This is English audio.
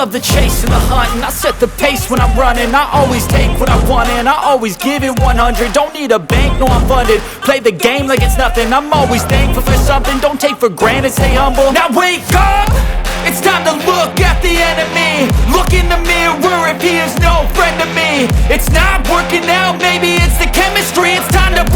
love the chase and the hunt, and I set the pace when I'm running. I always take what I want and I always give it 100. Don't need a bank, no I'm funded. Play the game like it's nothing. I'm always thankful for something. Don't take for granted, stay humble. Now wake up! It's time to look at the enemy. Look in the mirror if he is no friend to me. It's not working out, maybe it's the chemistry. It's time to